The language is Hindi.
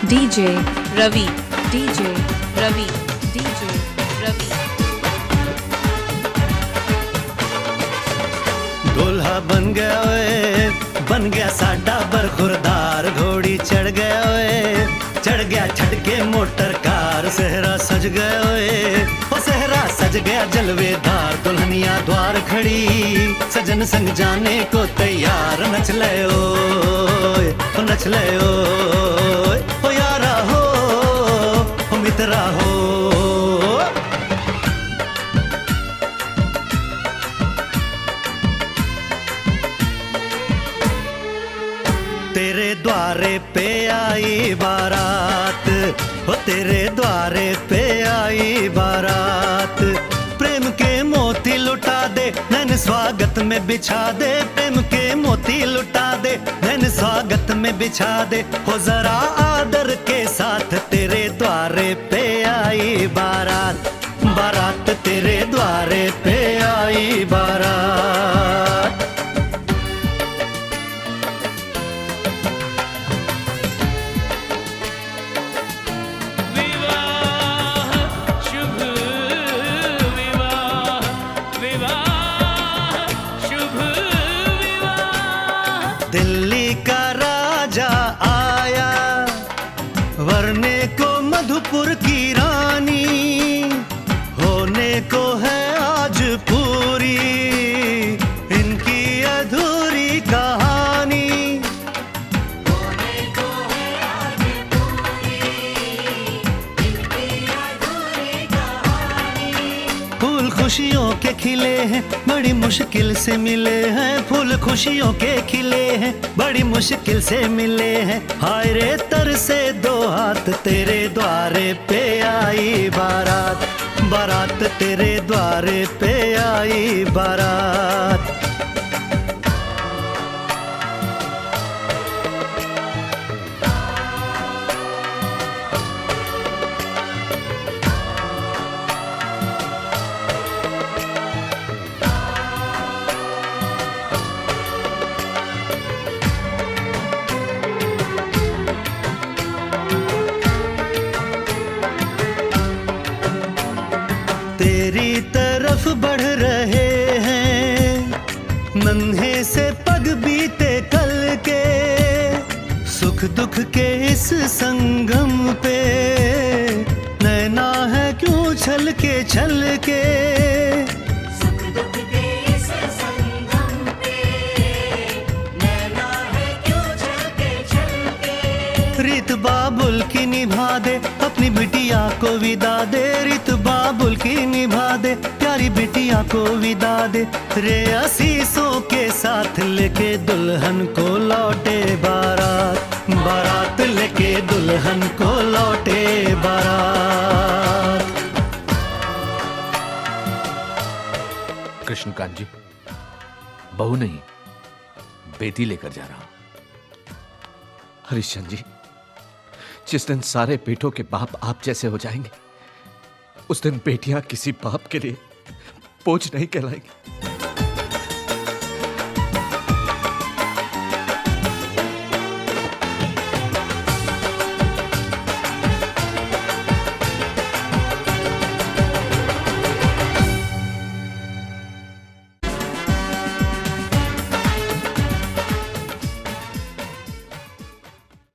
DJ Ravi, DJ Ravi, DJ Ravi. दूल्हा बन गया ओए, बन गया साडा बरखुरदार, घोड़ी चढ़ गया ओए, चढ़ गया छटके मोटर कार, सहरा सज गया ओए, ओ सहरा सज गया जलवेदार, दुल्हनिया द्वार खड़ी, सजन संग जाने को तैयार, नच ले ओए, ओ नच ले ओए, ओ यारा हो, ओ मित्रा हो। तेरे द्वारे पे आई बारात, हो तेरे द्वारे पे आई बारात, प्रेम के मोती लुटा दे, नैन स्वागत में बिछा दे, प्रेम के मोती लुटा दे, नैन स्वागत में बिछा दे, हो जरा आदर के साथ तेरे द्वारे पे आई बारात, बारात तेरे द्वारे पे आई बारात। दिल्ली का राजा आया, वरने को मधुपुर की रानी, होने को है आज पूरी इनकी अधूरी कहानी, होने को है आज पूरी इनकी अधूरी कहानी। फूल खुशियों के खिले हैं, बड़ी मुश्किल से मिले हैं, फूल खुशियों के खिले हैं, बड़ी मुश्किल से मिले हैं, हाय रे तर से दो हाथ, तेरे द्वारे पे आई बारात, बारात तेरे द्वारे पे आई बारात। तेरी तरफ बढ़ रहे हैं नन्हे से पग बीते कल के, सुख दुख के इस संगम पे नैना है क्यों छल के, सुख दुख के इस संगम पे नैना है क्यों छल के, रीत बाबुल की निभा दे, अपनी बिटिया को विदा दे, रीत बाबुल की निभा दे, प्यारी बिटिया को विदा दे, रे आशीषों के साथ लेके दुल्हन को लौटे बारात, बारात लेके दुल्हन को लौटे बारात। कृष्णकांत जी, बहू नहीं बेटी लेकर जा रहा हूं। हरिश्चंद्र जी, जिस दिन सारे बेटों के बाप आप जैसे हो जाएंगे, उस दिन बेटियां किसी बाप के लिए बोझ नहीं कहलाएंगी।